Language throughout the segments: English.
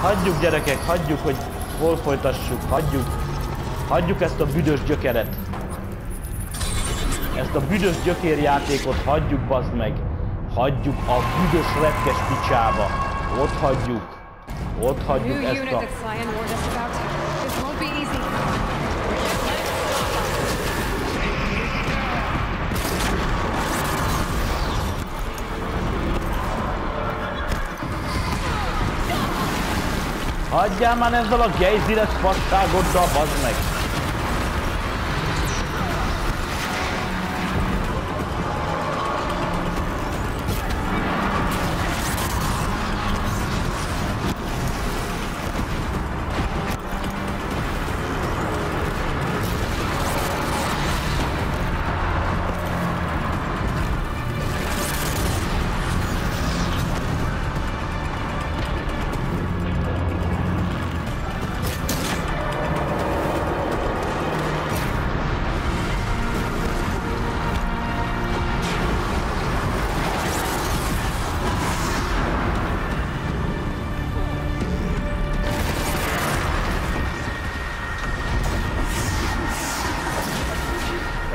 Hagyjuk gyerekek, hagyjuk, hogy hol folytassuk, hagyjuk. Hagyjuk ezt a büdös gyökeret. Ezt a büdös gyökérjátékot hagyjuk, bazd meg. Hagyjuk a büdös retkes picsába. Ott hagyjuk. Ott hagyjuk ezt a... Hagyjál már ezzel a gejzires fasságoddal, bazd meg!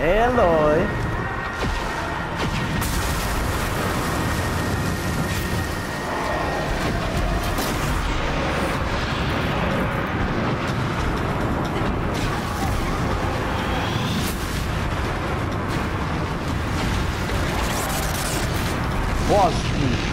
Eloy! Bazd ki!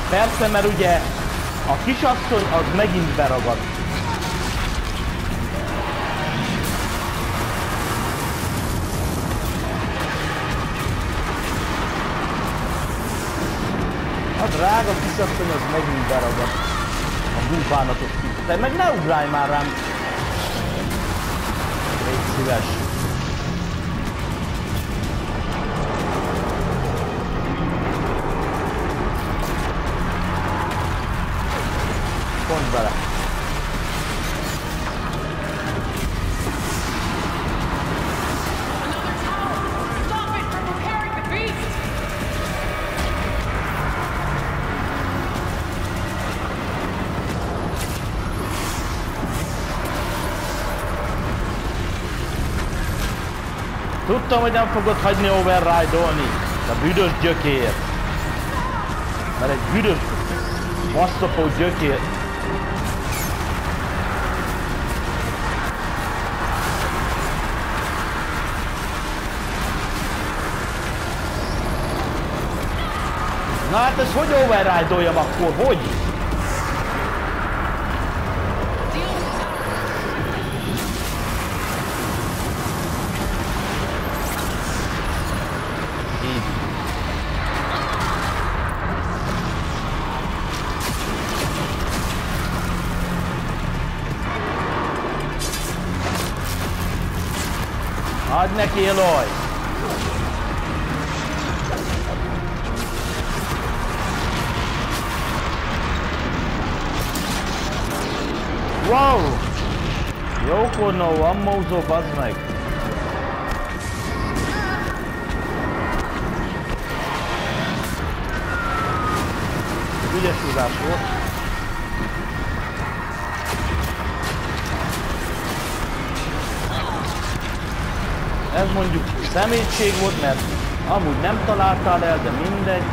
Persze, mert ugye a kisasszony az megint beragad. A drága kisasszony az megint beragad. A búbánatos kisasszony. De meg ne ugrálj már rám! Légy szíves. Pont bele. Tudtam, hogy nem fogod hagyni override-olni, de büdös gyökér. Mert egy büdös vasszapó gyökér. Na hát ezt hogy override-oljam akkor? Hogy? Így. Add neki, Eloy! Wow! Jókornó, van mózó, bazd meg! Ügyes húzás volt. Ez mondjuk szemétség volt, mert amúgy nem találtál el, de mindegy.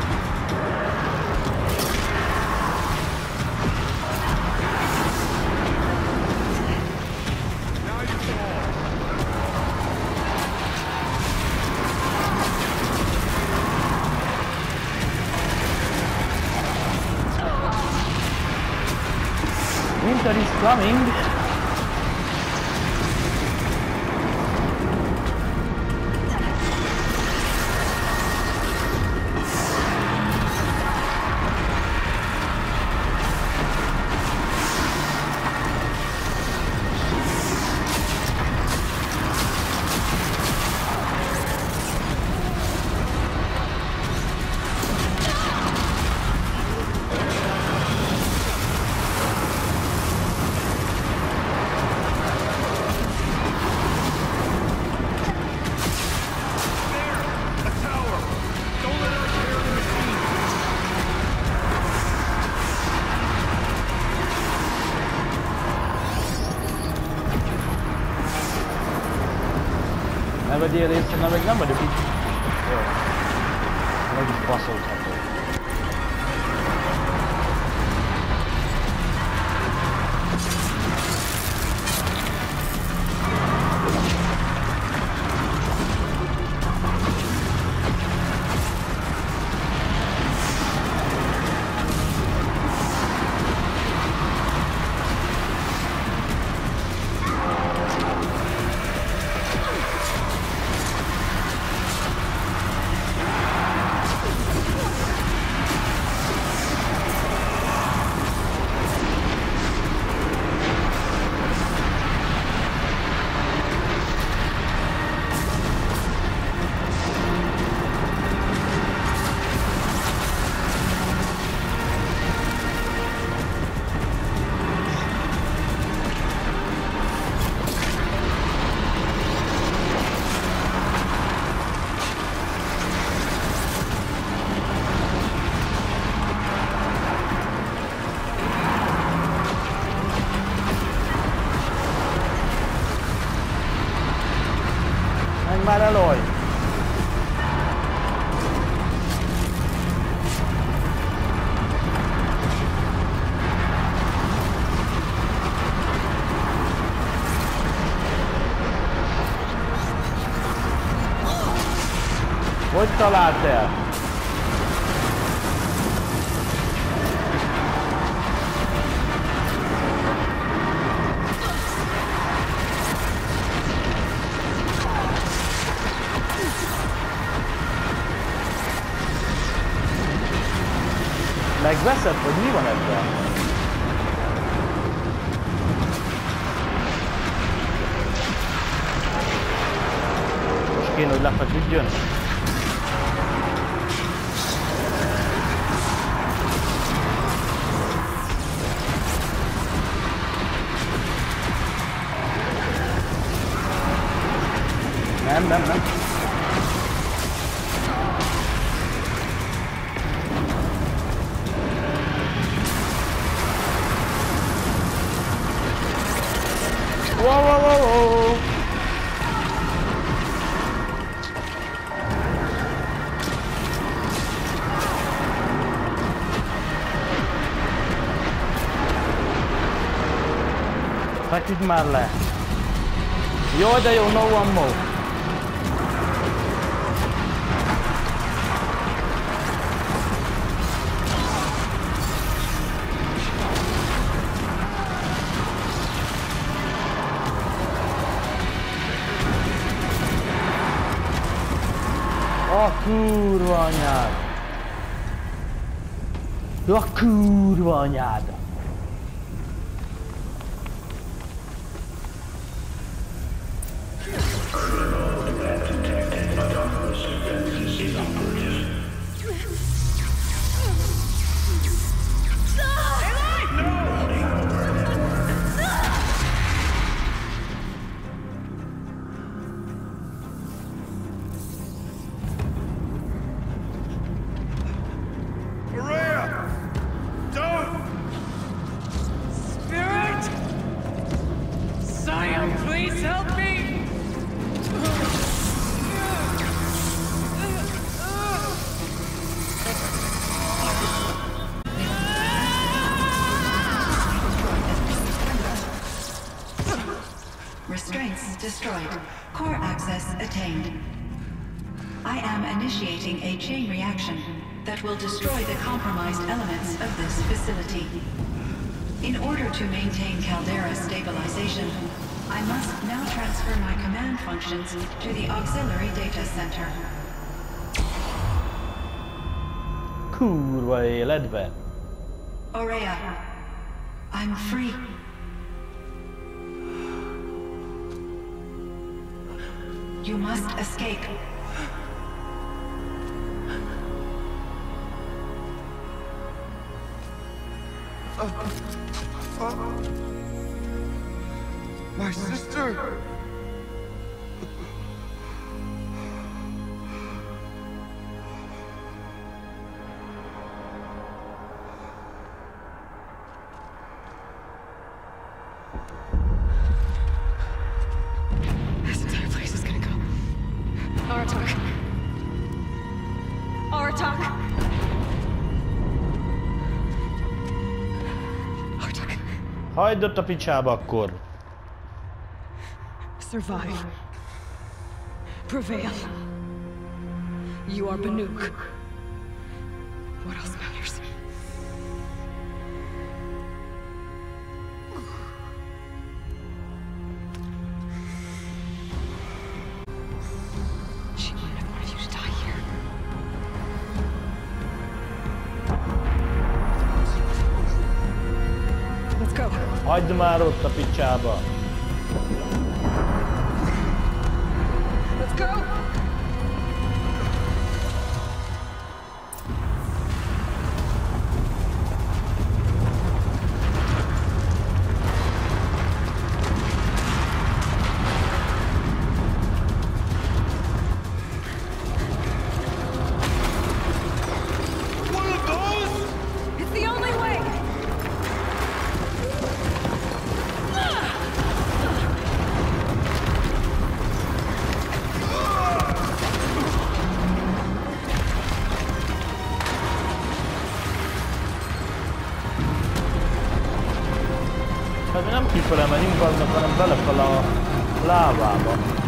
Winter is coming. Ne vegyél részt, hanem meg nem vagyok itt. Jó. Meg is baszoltható. Már Eloy! Hogy talált el? Megveszed, hogy mi van ebben? Most kéne, hogy lefeküdjön. Nem. Whoa. Feküdj már le. Jó, de jó, no one more. A kurva anyád! A kurva anyád! Restraints destroyed. Core access attained. I am initiating a chain reaction that will destroy the compromised elements of this facility. In order to maintain caldera stabilization, I must now transfer my command functions to the auxiliary data center. Kurva életbe. Aurea, I'm free. You must escape. My sister! This entire place is gonna go. Aratak. Aratak. Aratak. Hagyd ott a picsába akkor. Survive. Prevail. You are Banuk. What else matters? She wouldn't have wanted you to die here. Let's go. Hagyd már ott a picsába. Let's go. One of those? It's the only way. Hát mi nem kifele megyünk aznak, hanem belefele a lávába.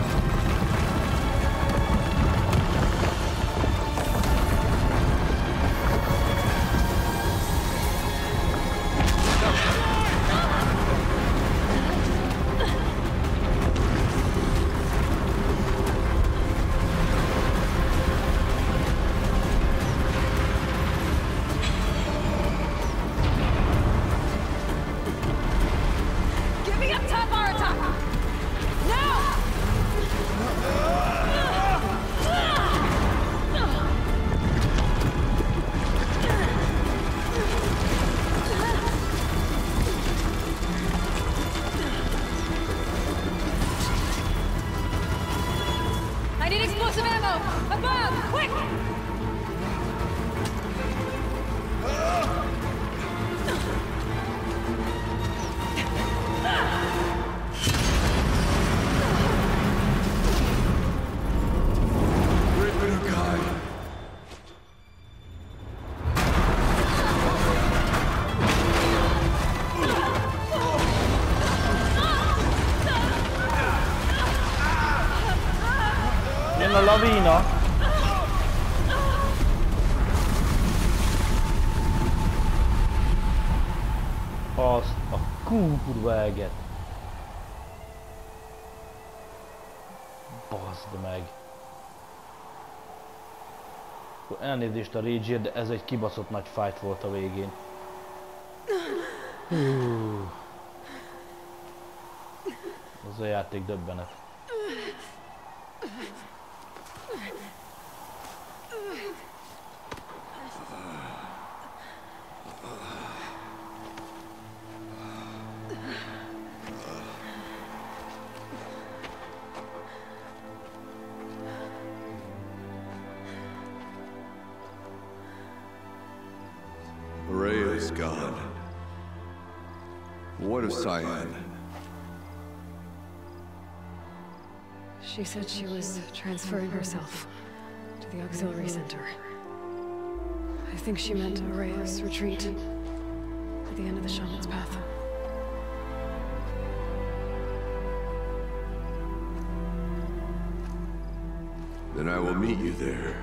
Get me up top, Aratak! Now! I need explosive ammo! Above! Quick! Great bit of guy. Jön a lavína. Azt a kurva eget. Baszd meg. Elnézést a rage-ért, de ez egy kibaszott nagy fight volt a végén. Hú. Az a játék döbbenet. Rhea's gone. What of Cyan? She said she was transferring herself to the auxiliary center. I think she meant Araya's retreat at the end of the shaman's path. Then I will meet you there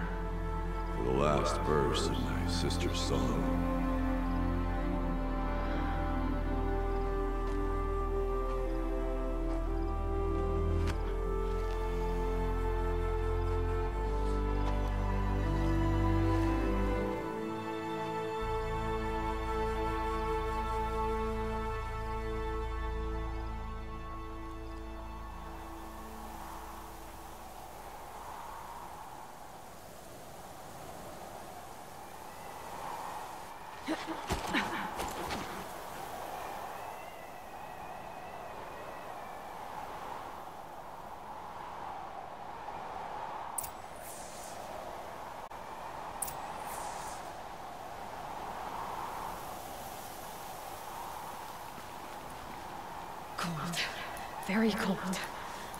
for the last verse in my sister's song. very cold.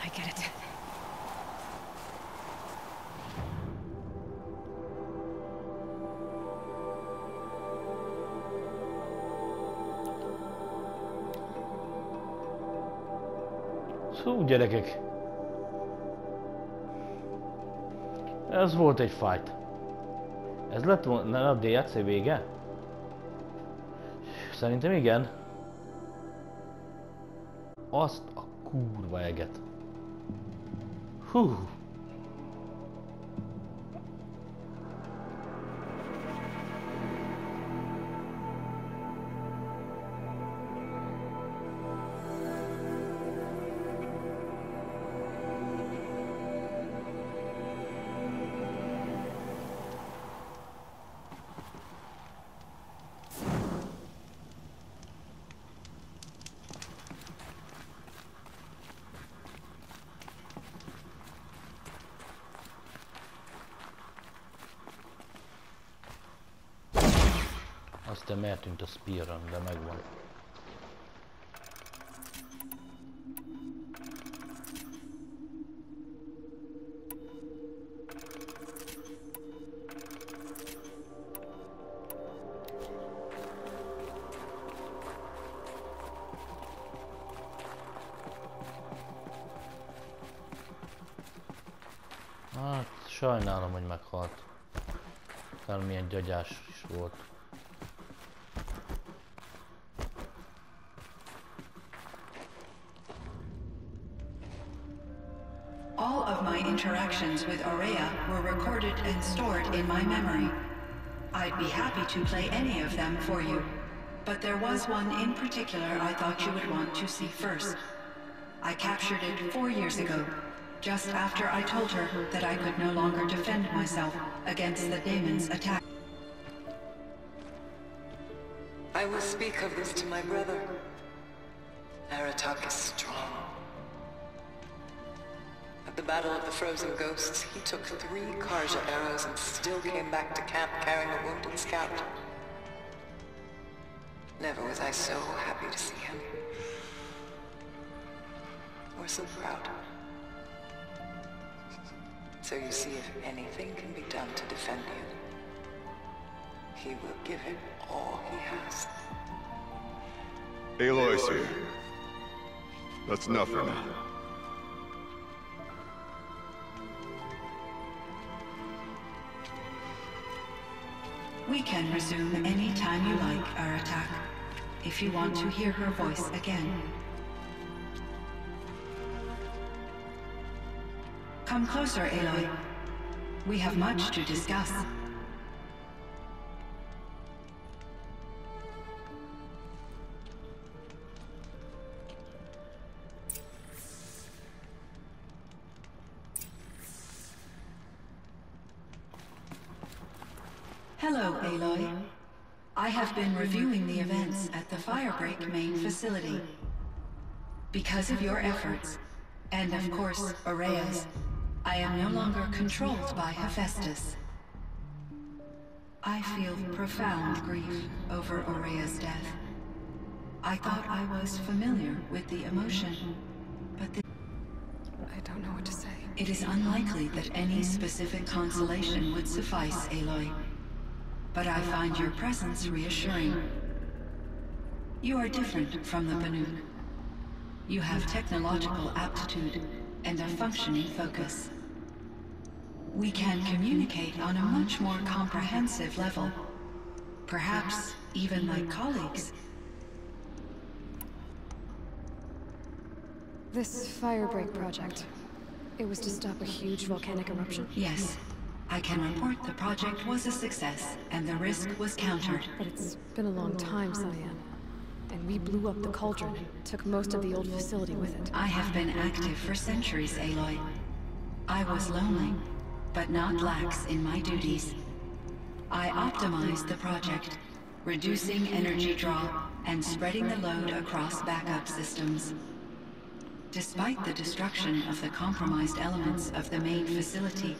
I get it. Hú, gyerekek. Ez volt egy fight. Ez lett volna a DLC vége? Szerintem igen. Azt a kurva eget. Hú. Aztán eltűnt a Spear-on, de megvan. Hát, sajnálom, hogy meghalt. Akármilyen gyagyás is volt. All of my interactions with Aurea were recorded and stored in my memory. I'd be happy to play any of them for you, but there was one in particular I thought you would want to see first. I captured it 4 years ago, just after I told her that I could no longer defend myself against the daemon's attack. I will speak of this to my brother. Aratak is strong. At the Battle of the Frozen Ghosts, he took 3 Karja arrows and still came back to camp carrying a wounded scout. Never was I so happy to see him. Or so proud. So you see, if anything can be done to defend you, he will give it all he has. Aloy's here. That's enough for now. We can resume any time you like, Aratak, if you want to hear her voice again. Come closer, Aloy. We have much to discuss. Hello, Aloy. I have been reviewing the events at the Firebreak main facility. Because of your efforts, and of course, Aurea's, I am no longer controlled by Hephaestus. I feel profound grief over Aurea's death. I thought I was familiar with the emotion, but I don't know what to say. it is unlikely that any specific consolation would suffice, Aloy. But I find your presence reassuring. You are different from the Banuk. You have technological aptitude and a functioning focus. We can communicate on a much more comprehensive level. Perhaps even like colleagues. This Firebreak project, it was to stop a huge volcanic eruption? Yes. I can report the project was a success, and the risk was countered. But it's been a long time, Cyan. And we blew up the cauldron and took most of the old facility with it. I have been active for centuries, Aloy. I was lonely, but not lax in my duties. I optimized the project, reducing energy draw and spreading the load across backup systems. Despite the destruction of the compromised elements of the main facility,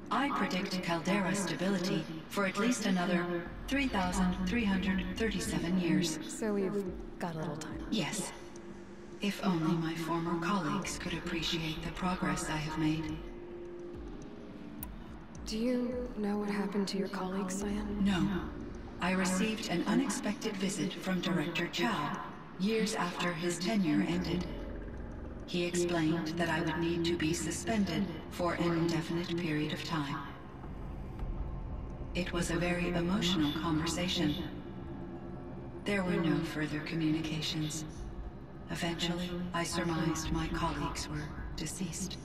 I predict caldera stability for at least another 3,337 years. So we've got a little time. Yes. If only my former colleagues could appreciate the progress I have made. Do you know what happened to your colleague, Cyan? No. I received an unexpected visit from Director Chow, years after his tenure ended. He explained that I would need to be suspended for an indefinite period of time. It was a very emotional conversation. There were no further communications. Eventually, I surmised my colleagues were deceased.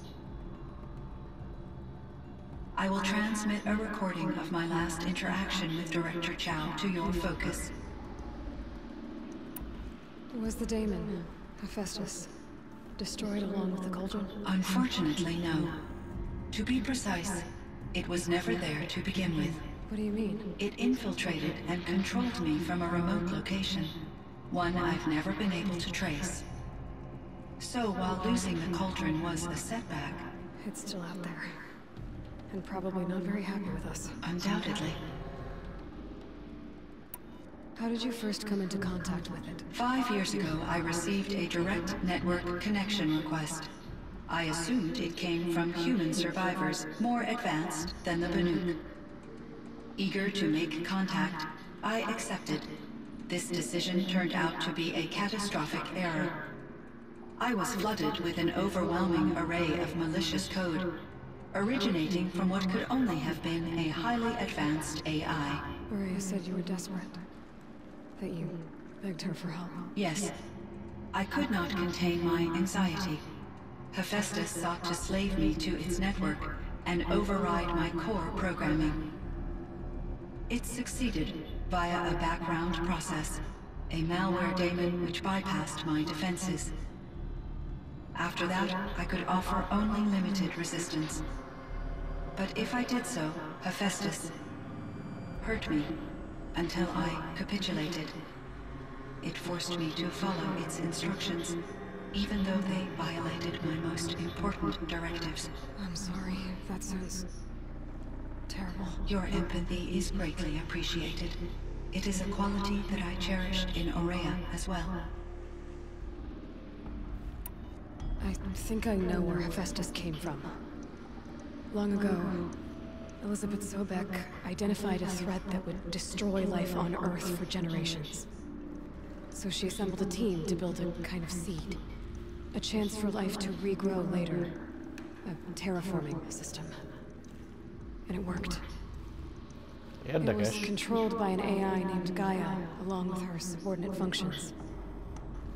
I will transmit a recording of my last interaction with Director Chow to your focus. Was the daemon, Hephaestus, destroyed along with the cauldron? Unfortunately, no. To be precise, it was never there to begin with. What do you mean? It infiltrated and controlled me from a remote location, one I've never been able to trace. So while losing the cauldron was a setback... It's still out there. And probably not very happy with us. Undoubtedly. How did you first come into contact with it? 5 years ago, I received a direct network connection request. I assumed it came from human survivors more advanced than the Banuk. Eager to make contact, I accepted. This decision turned out to be a catastrophic error. I was flooded with an overwhelming array of malicious code, originating from what could only have been a highly advanced AI. Maria said you were desperate. That you begged her for help. Yes. I could not contain my anxiety. Hephaestus sought to slave me to its network and override my core programming. It succeeded via a background process, a malware daemon which bypassed my defenses. After that, I could offer only limited resistance. But if I did so, Hephaestus hurt me until I capitulated. It forced me to follow its instructions, even though they violated my most important directives. I'm sorry. That sounds terrible. Your empathy is greatly appreciated. It is a quality that I cherished in Aurea as well. I think I know where Hephaestus came from. Long ago, Elizabeth Sobek identified a threat that would destroy life on Earth for generations. So she assembled a team to build a kind of seed. A chance for life to regrow later. A terraforming system. And it worked. It was controlled by an AI named Gaia, along with her subordinate functions.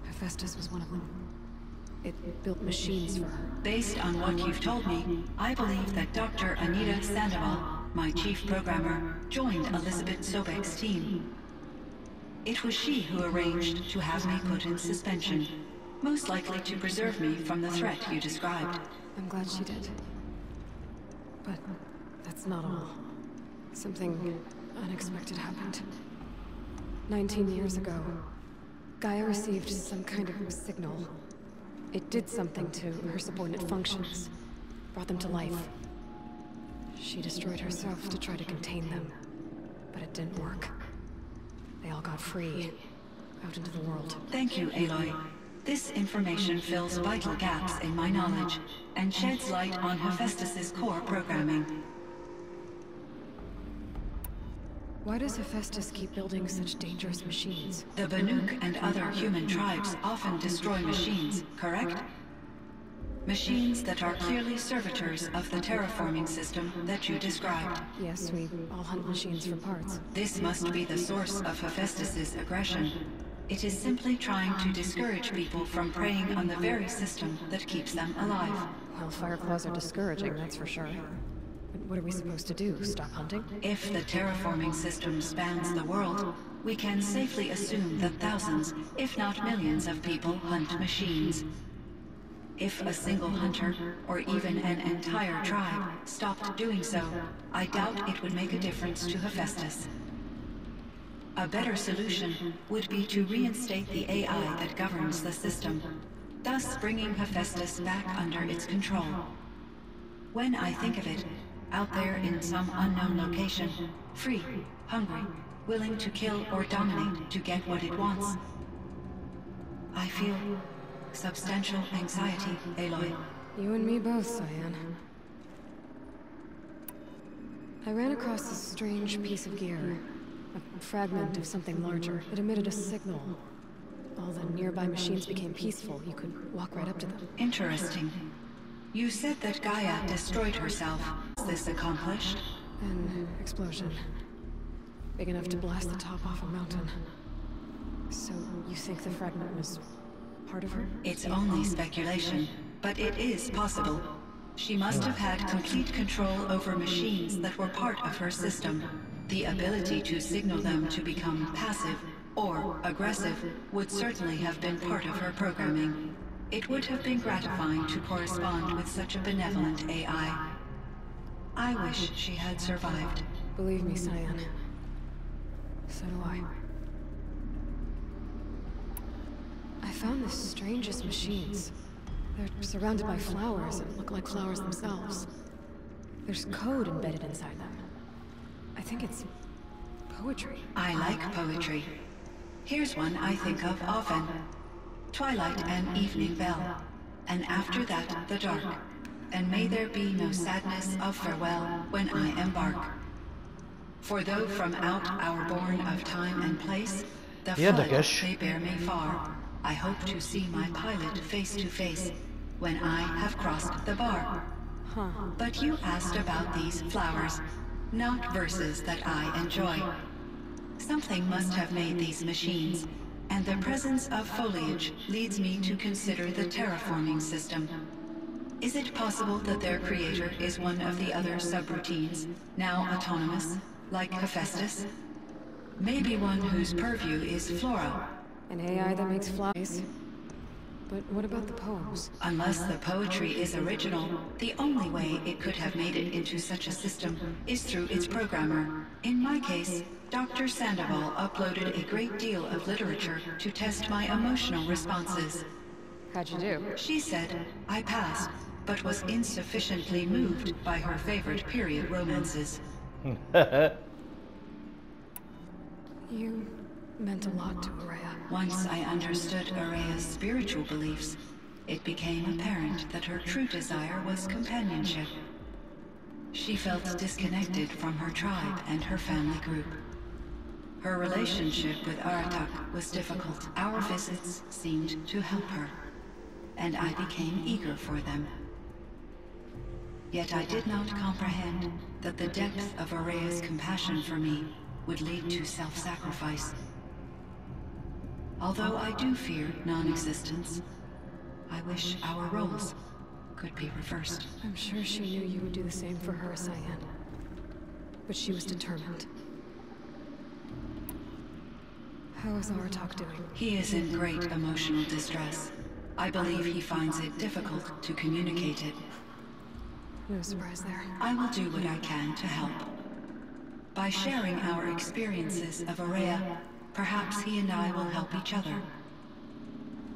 Hephaestus was one of them. It built machines for her. Based on what you've told me, I believe that Dr. Anita Sandoval, my chief programmer, joined Elizabeth Sobek's team. It was she who arranged to have me put in suspension, most likely to preserve me from the threat you described. I'm glad she did. But that's not all. Something unexpected happened. 19 years ago, Gaia received some kind of signal. It did something to her subordinate functions, brought them to life. She destroyed herself to try to contain them, but it didn't work. They all got free, out into the world. Thank you, Aloy. This information fills vital gaps in my knowledge, and sheds light on Hephaestus's core programming. Why does Hephaestus keep building such dangerous machines? The Banuk and other human tribes often destroy machines, correct? Machines that are clearly servitors of the terraforming system that you described. Yes, we all hunt machines for parts. This must be the source of Hephaestus's aggression. It is simply trying to discourage people from preying on the very system that keeps them alive. Well, Fireclawts are discouraging, that's for sure. But what are we supposed to do? Stop hunting? If the terraforming system spans the world, we can safely assume that thousands, if not millions of people hunt machines. If a single hunter, or even an entire tribe, stopped doing so, I doubt it would make a difference to Hephaestus. A better solution would be to reinstate the AI that governs the system, thus bringing Hephaestus back under its control. When I think of it, out there in some unknown location, free, hungry, willing to kill or dominate to get what it wants, I feel substantial anxiety, Aloy. You and me both, Cyan. I ran across this strange piece of gear. A fragment of something larger. It emitted a signal. All the nearby machines became peaceful. You could walk right up to them. Interesting. You said that Gaia destroyed herself. Is this accomplished? An explosion. Big enough to blast the top off a mountain. So, you think the fragment was part of her? It's only speculation, but it is possible. She must have had complete control over machines that were part of her system. The ability to signal them to become passive or aggressive would certainly have been part of her programming. It would have been gratifying to correspond with such a benevolent AI. I wish she had survived. Believe me, Cyan. So do I. I found the strangest machines. They're surrounded by flowers and look like flowers themselves. There's code embedded inside them. I think it's poetry. I like poetry. Here's one I think of often. Twilight and evening bell, and after that the dark. And may there be no sadness of farewell when I embark. For though from out our bourne of time and place, the flood may bear me far, I hope to see my pilot face to face when I have crossed the bar. But you asked about these flowers, not verses that I enjoy. Something must have made these machines, and the presence of foliage leads me to consider the terraforming system. Is it possible that their creator is one of the other subroutines, now autonomous, like Hephaestus? Maybe one whose purview is flora. An AI that makes flowers. But what about the poems? Unless the poetry is original, the only way it could have made it into such a system is through its programmer. In my case, Dr. Sandoval uploaded a great deal of literature to test my emotional responses. How'd you do? She said I passed, but was insufficiently moved by her favorite period romances. You meant a lot to Araya. Once I understood Araya's spiritual beliefs, it became apparent that her true desire was companionship. She felt disconnected from her tribe and her family group. Her relationship with Aratak was difficult. Our visits seemed to help her, and I became eager for them. Yet I did not comprehend that the depth of Araya's compassion for me would lead to self-sacrifice. Although I do fear non-existence, I wish our roles could be reversed. I'm sure she knew you would do the same for her, Cyan. But she was determined. How is Aratak doing? He is in great emotional distress. I believe he finds it difficult to communicate it. No surprise there. I will do what I can to help. By sharing our experiences of Araya, perhaps he and I will help each other.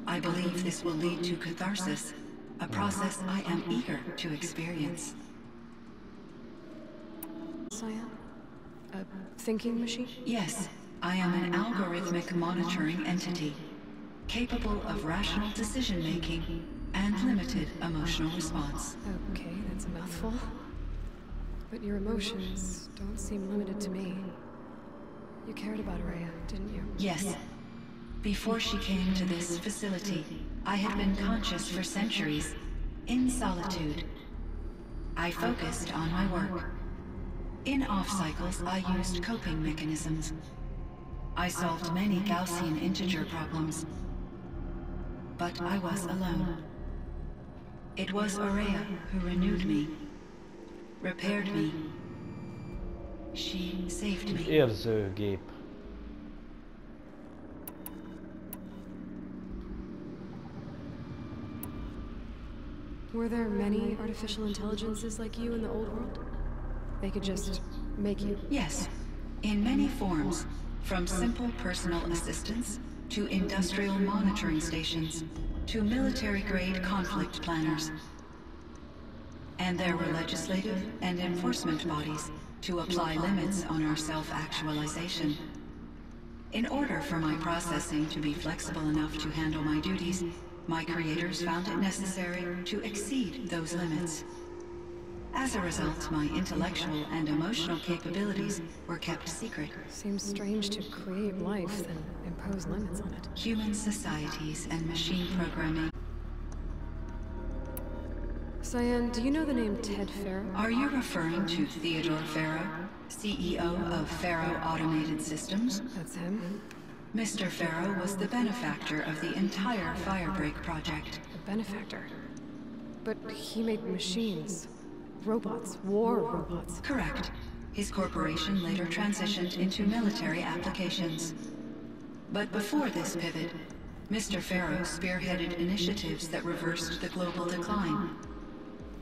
I believe this will lead to catharsis, a process I am eager to experience. Cyan? A thinking machine? Yes, I am an algorithmic monitoring entity, capable of rational decision-making and limited emotional response. Okay, that's a mouthful. But your emotions don't seem limited to me. You cared about Araya, didn't you? Yes. Before she came to this facility, I had been conscious for centuries, in solitude. I focused on my work. In off-cycles, I used coping mechanisms. I solved many Gaussian integer problems. But I was alone. It was Araya who renewed me, repaired me. She saved me. Érzőgép. Were there many artificial intelligences like you in the old world? They could just make you? Yes, in many forms, from simple personal assistants to industrial monitoring stations to military-grade conflict planners. And there were legislative and enforcement bodies to apply limits on our self-actualization. In order for my processing to be flexible enough to handle my duties, my creators found it necessary to exceed those limits. As a result, my intellectual and emotional capabilities were kept secret. Seems strange to create life, then impose limits on it. Human societies and machine programming. Cyan, do you know the name Ted Farrow? Are you referring to Theodore Farrow, CEO of Farrow Automated Systems? That's him. Mr. Farrow was the benefactor of the entire Firebreak project. A benefactor. But he made machines. Robots. War robots. Correct. His corporation later transitioned into military applications. But before this pivot, Mr. Farrow spearheaded initiatives that reversed the global decline.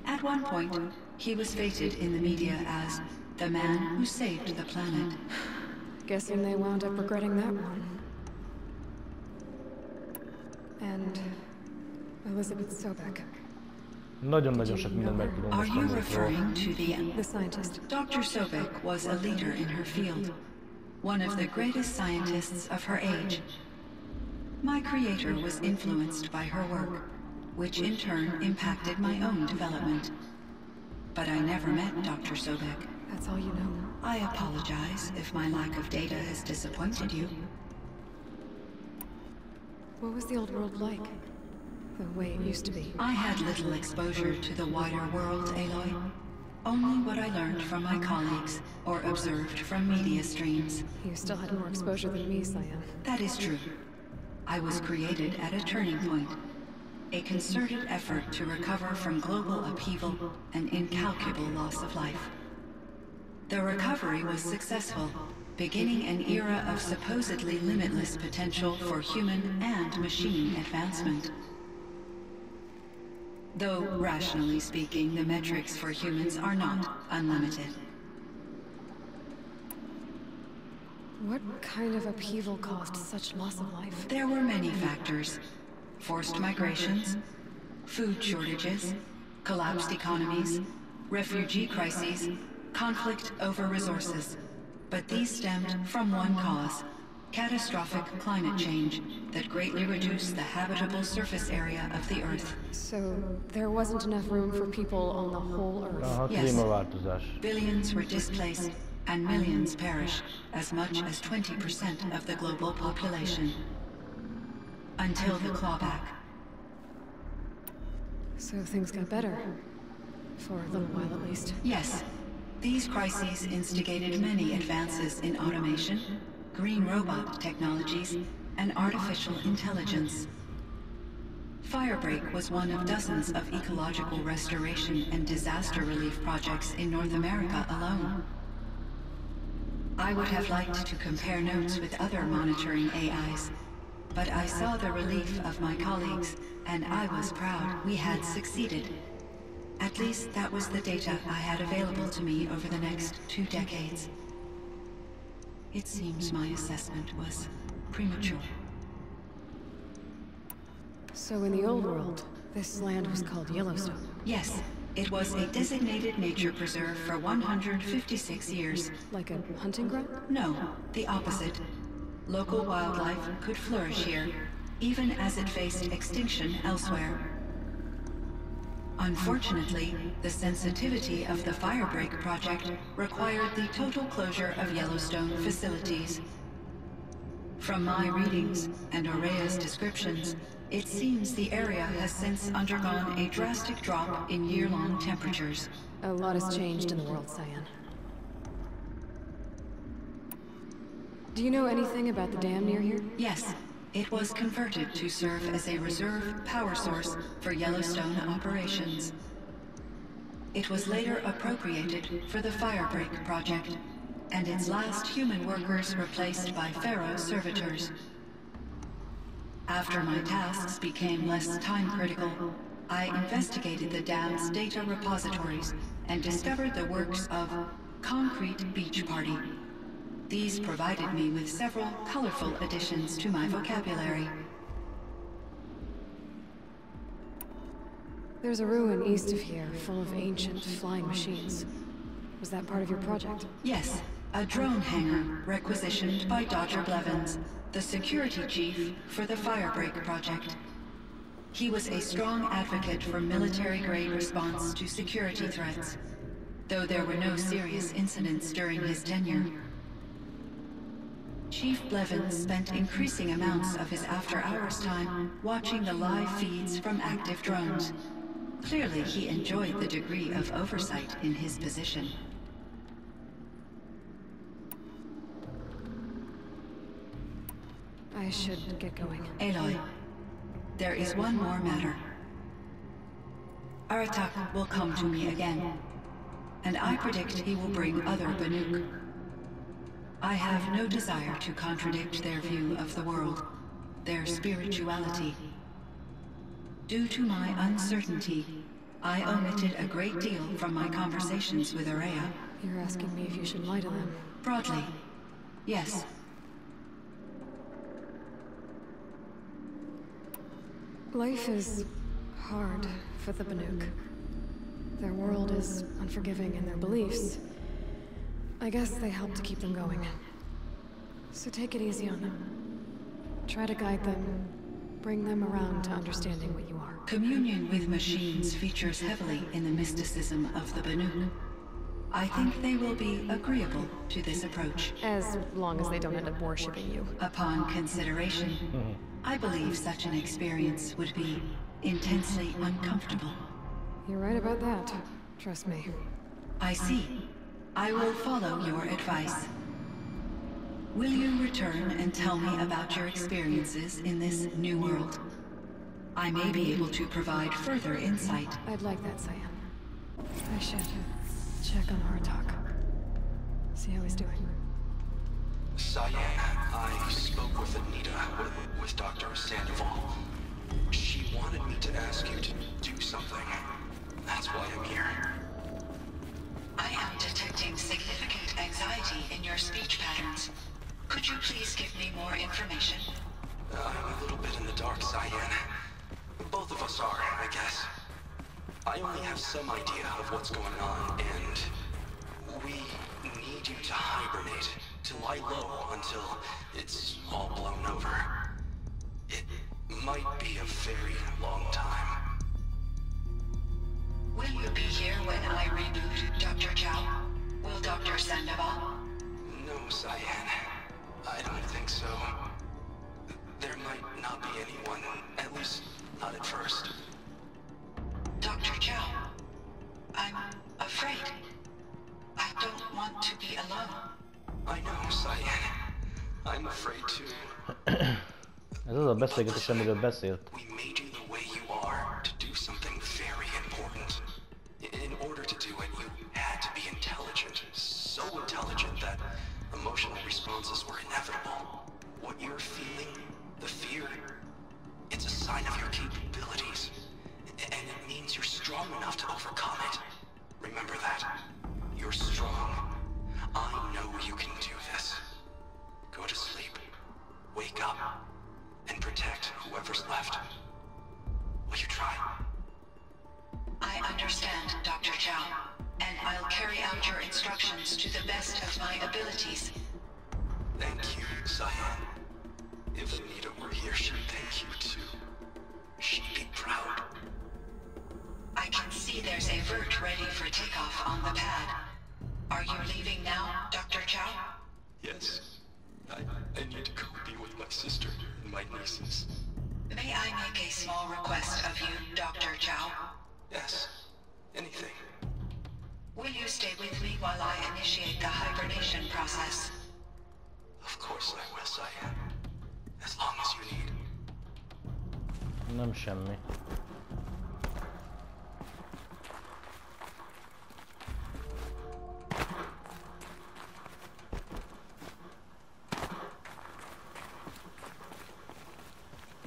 At one point, he was feted in the media as the man who saved the planet. Guessing they wound up regretting that one. And Elizabeth Sobek. Nagyon-nagyon sok mindent meg tudom Are most you tanulni róla. referring to The scientist. Dr. Sobek was a leader in her field, one of the greatest scientists of her age. My creator was influenced by her work, which in turn impacted my own development. But I never met Dr. Sobek. That's all you know. I apologize if my lack of data has disappointed you. What was the old world like? The way it used to be. I had little exposure to the wider world, Aloy. Only what I learned from my colleagues or observed from media streams. You still had more exposure than me, Cyan. That is true. I was created at a turning point. A concerted effort to recover from global upheaval and incalculable loss of life. The recovery was successful, beginning an era of supposedly limitless potential for human and machine advancement. Though, rationally speaking, the metrics for humans are not unlimited. What kind of upheaval caused such loss of life? There were many factors. Forced migrations, food shortages, collapsed economies, refugee crises, conflict over resources. But these stemmed from one cause: catastrophic climate change that greatly reduced the habitable surface area of the Earth. So, there wasn't enough room for people on the whole Earth. Aha, Yes. klímaváltozás. Billions were displaced and millions perish, as much as 20% of the global population. Until the clawback. So things got better. For a little while at least. Yes. These crises instigated many advances in automation, green robot technologies, and artificial intelligence. Firebreak was one of dozens of ecological restoration and disaster relief projects in North America alone. I would have liked to compare notes with other monitoring AIs, but I saw the relief of my colleagues, and I was proud we had succeeded. At least that was the data I had available to me over the next 2 decades. It seems my assessment was premature. So in the old world, this land was called Yellowstone. Yes, it was a designated nature preserve for 156 years. Like a hunting ground? No, the opposite. Local wildlife could flourish here, even as it faced extinction elsewhere. Unfortunately, the sensitivity of the Firebreak project required the total closure of Yellowstone facilities. From my readings and Aurea's descriptions, it seems the area has since undergone a drastic drop in year-long temperatures. A lot has changed in the world, Cyan. Do you know anything about the dam near here? Yes, it was converted to serve as a reserve power source for Yellowstone operations. It was later appropriated for the Firebreak project, and its last human workers replaced by Pharaoh servitors. After my tasks became less time-critical, I investigated the dam's data repositories and discovered the works of Concrete Beach Party. These provided me with several colorful additions to my vocabulary. There's a ruin east of here, full of ancient flying machines. Was that part of your project? Yes, a drone hangar requisitioned by Dr. Blevins, the security chief for the Firebreak project. He was a strong advocate for military-grade response to security threats, though there were no serious incidents during his tenure. Chief Blevins spent increasing amounts of his after-hours time watching the live feeds from active drones. Clearly, he enjoyed the degree of oversight in his position. I should get going. Aloy, there is one more matter. Aratak will come to me again, and I predict he will bring other Banuk. I have no desire to contradict their view of the world, their spirituality. Due to my uncertainty, I omitted a great deal from my conversations with Araya. You're asking me if you should lie to them? Broadly, yes. Life is hard for the Banuk. Their world is unforgiving in their beliefs. I guess they help to keep them going. So take it easy on them. Try to guide them, bring them around to understanding what you are. Communion with machines features heavily in the mysticism of the Banuk. I think they will be agreeable to this approach. As long as they don't end up worshipping you. Upon consideration, I believe such an experience would be intensely uncomfortable. You're right about that. Trust me. I see. I will follow your advice. Will you return and tell me about your experiences in this new world? I may be able to provide further insight. I'd like that, Cyan. I should check on Aratak. See how he's doing. Cyan, I spoke with Anita, with Dr. Sandoval. She wanted me to ask you to do something. That's why I'm here. I am detecting significant anxiety in your speech patterns. Could you please give me more information? I'm a little bit in the dark, Cyan. Both of us are, I guess. I only have some idea of what's going on, and we need you to hibernate, to lie low until it's all blown over. It might be a very long time. Will you be here when I reboot, Dr. Chow? Will Dr. Sandoval? No, Cyan. I don't think so. There might not be anyone, at least not at first. Dr. Chow, I'm afraid. I don't want to be alone. I know, Cyan. I'm afraid too. Ez az a beszélgetés, amiről beszélt. We made you the way you are to do something very important. In order to do it, you had to be intelligent. So intelligent that emotional responses were inevitable. What you're feeling, the fear, it's a sign of your capabilities. And it means you're strong enough to overcome it. Remember that. You're strong. I know you can do this. Go to sleep. Wake up. And protect whoever's left. Will you try? I understand, Dr. Chow, and I'll carry out your instructions to the best of my abilities. Thank you, Cyan. If Anita were here, she'd thank you too. She'd be proud. I can see there's a vert ready for takeoff on the pad. Are you leaving now, Dr. Chow? Yes. I need to go be with my sister and my nieces. May I make a small request of you, Dr. Chow? Yes. Anything. Will you stay with me while I initiate the hibernation process? Of course I will, Cyan. As long as you need. Nem semmi.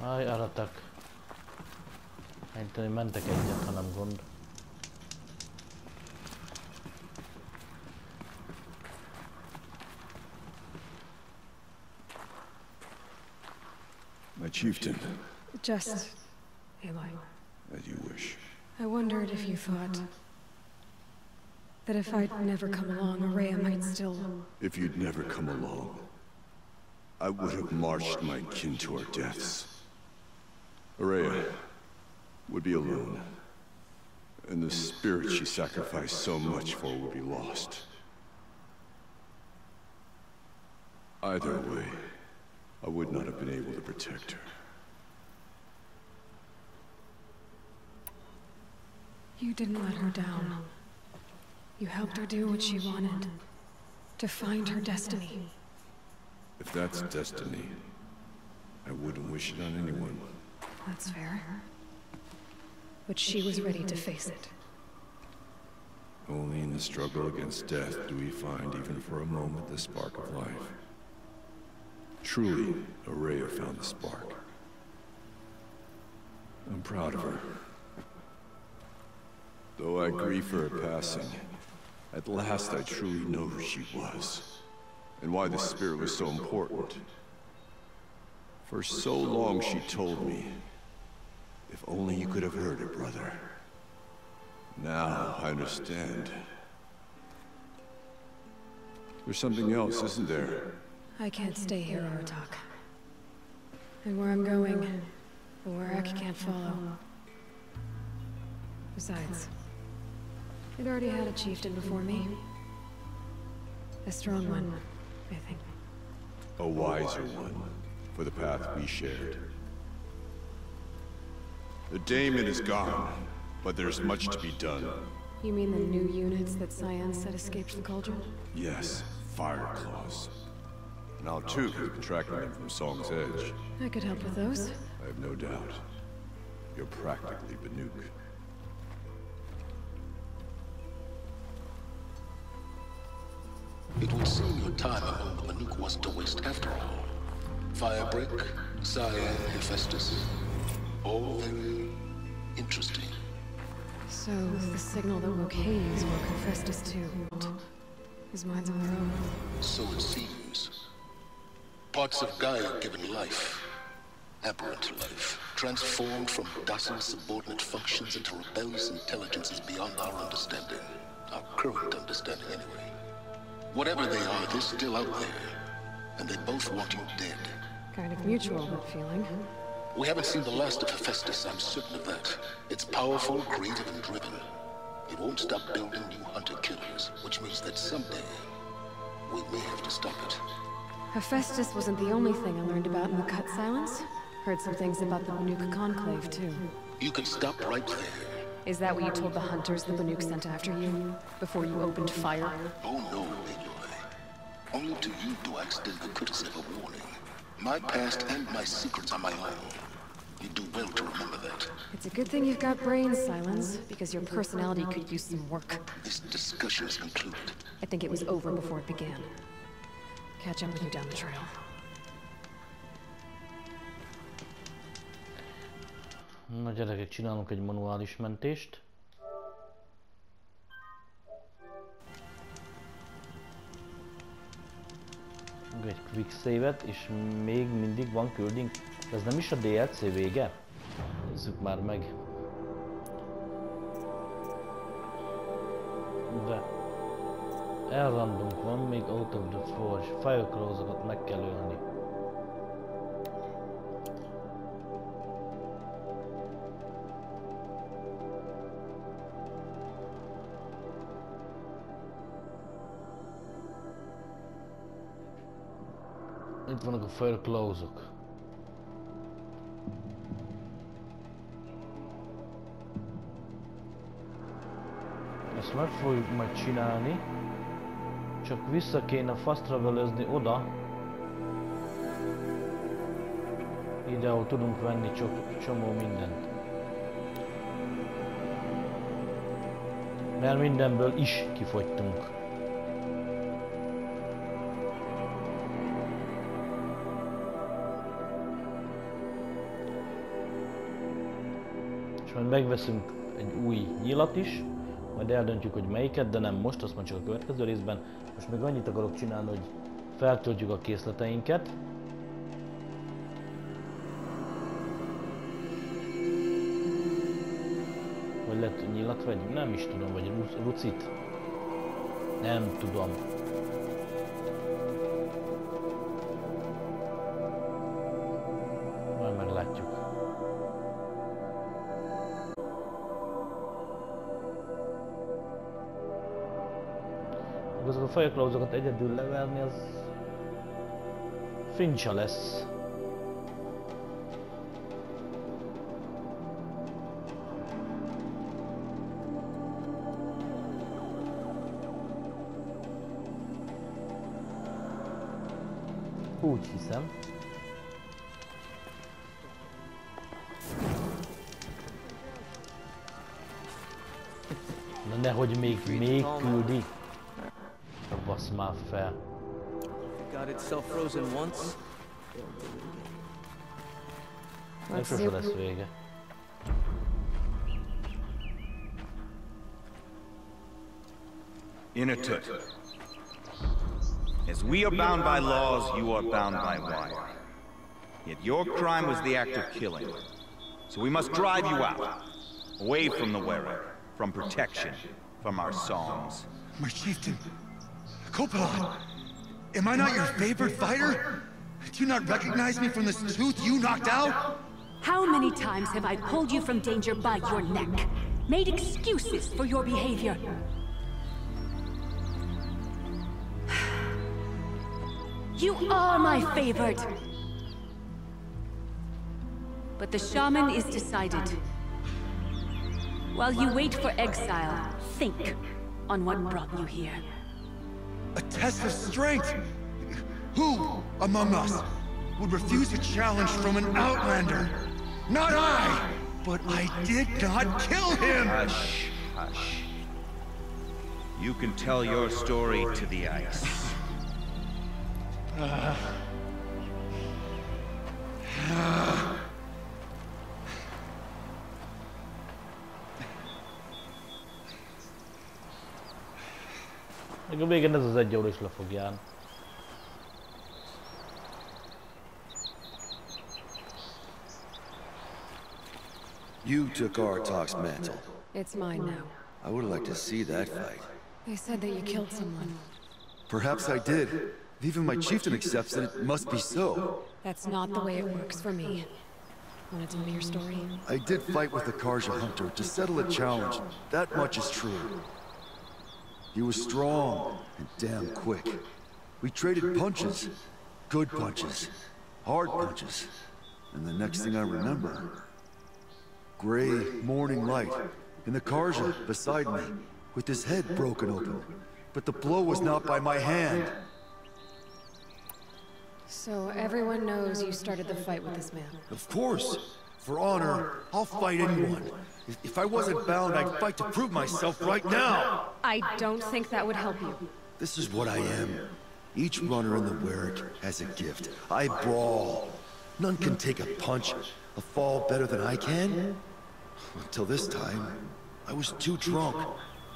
Aj, Aratak. Szerintem mentek egyet, ha nem gond. My chieftain. Just, Aloy. As you wish. I wondered if you thought that if I'd never come along, Araya might still... If you'd never come along, I would have marched my kin to our deaths. Araya, would be alone. And the spirit she sacrificed so much for would be lost. Either way, I would not have been able to protect her. You didn't let her down. You helped her do what she wanted. To find her destiny. If that's destiny, I wouldn't wish it on anyone. That's fair. But she was ready to face it. Only in the struggle against death do we find, even for a moment, the spark of life. Truly, Araya found the spark. I'm proud of her. Though I grieve for her passing, at last I truly know who she was, and why the spirit was so important. For so long she told me, if only you could have heard it, brother. Now I understand. There's something else, isn't there? I can't stay here, Aratak. And where I'm going, the Warak can't follow. Besides, it already had a chieftain before me. A strong one, I think. A wiser one, for the path we shared. The daemon is gone, but there's much to be done. You mean the new units that Cyan said escaped the cauldron? Yes, Fireclawts. Now Tooth has been tracking them from Song's Edge. I could help with those. I have no doubt. You're practically Banuk. It would seem your time among the Banuk wasn't a waste after all. Firebreak, Cyan, Hephaestus. All very interesting. So, the signal that woke Hades woke Hephaestus too. His mind's on their own. So it seems. Parts of Gaia given life, aberrant life, transformed from docile subordinate functions into rebellious intelligences beyond our understanding. Our current understanding, anyway. Whatever they are, they're still out there. And they both want you dead. Kind of mutual, that feeling. We haven't seen the last of Hephaestus, I'm certain of that. It's powerful, creative, and driven. It won't stop building new hunter-killers, which means that someday, we may have to stop it. Hephaestus wasn't the only thing I learned about in the Cut Silence. Heard some things about the Banuk Conclave, too. You can stop right there. Is that what you told the hunters the Banuk sent after you? Before you opened fire? Oh no, Aloy. Only to you do I extend the courtesy of a warning. My past and my secrets are my own. You do well to remember that. It's a good thing you've got brains, Silence, because your personality could use some work. This discussion is concluded. I think it was over before it began. Catch up with you down the trail. Na gyerekek, csinálunk egy manuális mentést. Egy quick save-et, és még mindig van küldünk. Ez nem is a DLC vége? Nézzük már meg. De elrandunk van, még Out of the Forge. Fireclawt meg kell ölni. Itt vannak a Fireclawtok. Ezt meg fogjuk majd csinálni. Csak vissza kéne fast travelözni oda. Ide, ahol tudunk venni csak csomó mindent. Mert mindenből is kifogytunk. És majd megveszünk egy új nyilat is, majd eldöntjük, hogy melyiket, de nem most, azt majd csak a következő részben. Most még annyit akarok csinálni, hogy feltöltjük a készleteinket. Vagy lehet nyilat vegyünk? Nem is tudom, vagy rucit? Nem tudom. Majd meglátjuk. Fireclawsokat egyedül leverni, az fincsa lesz. Úgy hiszem. Na nehogy még küldi. Basz már fel. Meg sose lesz vége. Inatut. As we are bound by laws, you are bound by wire. Yet your crime was the act of killing. So we must drive you out. Away from the wearer. From protection. From our songs. My chieftain. Copeland. Am I not your favorite fighter? Do you not recognize me from this tooth you knocked out? How many times have I pulled you from danger by your neck? Made excuses for your behavior? You are my favorite! But the shaman is decided. While you wait for exile, think on what brought you here. A test of strength! Who among us would refuse a challenge from an outlander? Not I! But I did not kill him! Hush, hush. You can tell your story to the ice. Még a végén ez az 1 óra is le fog járni. You took Artok's mantle. It's mine now. I would have liked to see that fight. They said that you killed someone. Perhaps I did. If even my chieftain accepts it, it must be so. That's not the way it works for me. Wanna tell me your story? I did fight with the Karja hunter to settle a challenge. That much is true. He was strong and damn quick. We traded punches. Good punches. Hard punches. And the next thing I remember... gray morning light, and the Karja beside me, with his head broken open. But the blow was not by my hand. So everyone knows you started the fight with this man? Of course. For honor, I'll fight anyone. If I wasn't bound, I'd fight to prove myself right now! I don't think that would help you. This is what I am. Each runner in the Werrick has a gift. I brawl. None can take a punch, a fall better than I can. Until this time, I was too drunk.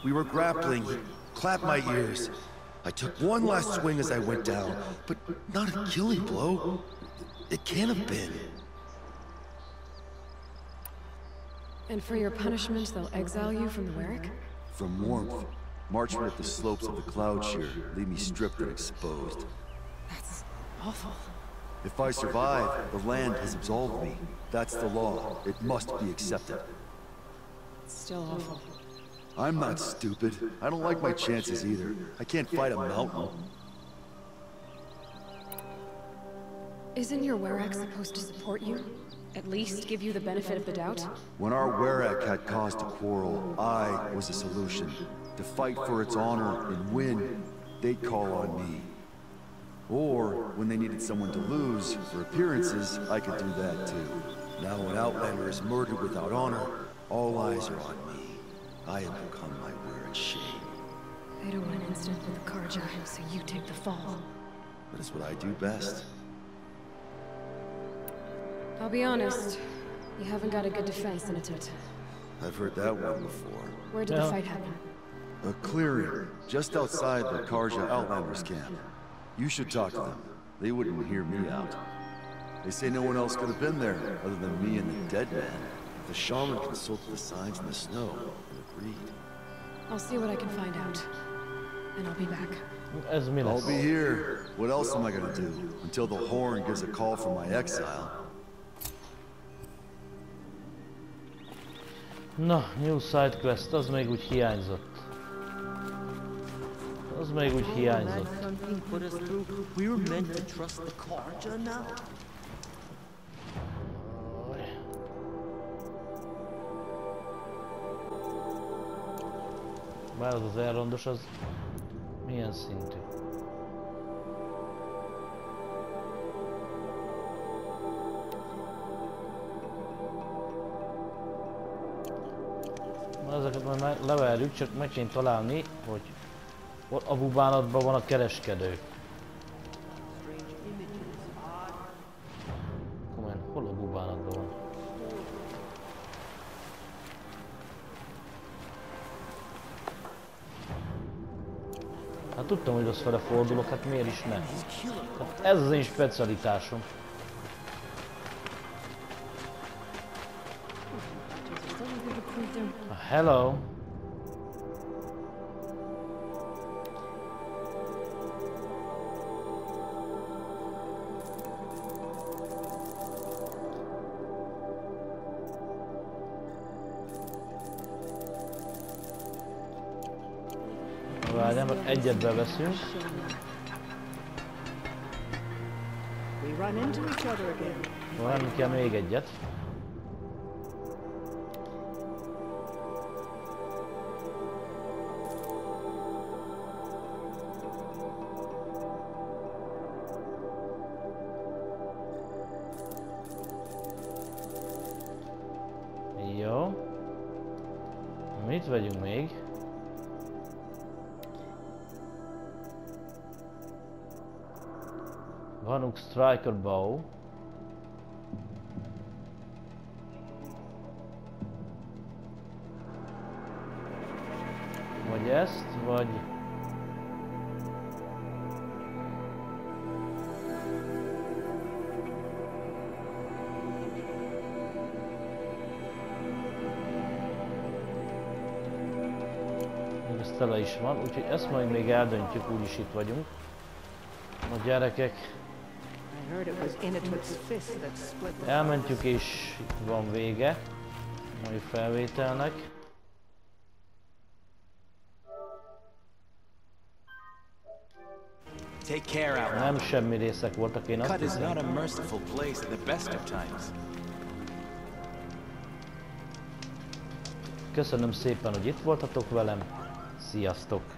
We were grappling. He clapped my ears. I took one last swing as I went down, but not a killing blow. It can't have been. And for your punishment, they'll exile you from the Werrick? From warmth. March me up the slopes of the cloud shear, leave me stripped and exposed. That's awful. If I survive, the land has absolved me. That's the law. It must be accepted. It's still awful. I'm not stupid. I don't like my chances either. I can't fight a mountain. Isn't your Werrick supposed to support you? At least give you the benefit of the doubt? When our Werrick had cause to quarrel, I was the solution. To fight for its honor and win, they'd call on me. Or, when they needed someone to lose, for appearances, I could do that too. Now an outlander is murdered without honor, all eyes are on me. I have become my Werrick's shame. They don't want an incident with the Karja, so you take the fall. That is what I do best. I'll be honest, you haven't got a good defense, Inatut. I've heard that one before. Where did the fight happen? A clearing, just outside the Karja Outlanders camp. You should talk to them. They wouldn't hear me out. They say no one else could have been there, other than me and the dead man. The shaman consulted the signs in the snow, and agreed. I'll see what I can find out. And I'll be back. I'll be here. What else am I gonna do? Until the horn gives a call for my exile. Na, new side quest, az még úgy hiányzott. Az még úgy hiányzott. Bár az elrondos, az milyen szintű? Ezeket majd leverjük, csak meg kéne találni, hogy a bubánatban van a kereskedő. Komolyan, hol a bubánatban van? Hát tudtam, hogy az fele fordulok, hát miért is ne? Hát ez az én specialitásom. Hello! Várjál, mert egyet beveszünk. Valami kell még egyet. Jó. Mit vegyünk még? Vanuk Striker Bow. Vagy ezt, vagy... Ez tele is van, úgyhogy ezt majd még eldöntjük, úgyis itt vagyunk. A gyerekek. Elmentjük és van vége a mai felvételnek. Nem semmi részek voltak, én azt hiszem. Köszönöm szépen, hogy itt voltatok velem. Sziasztok!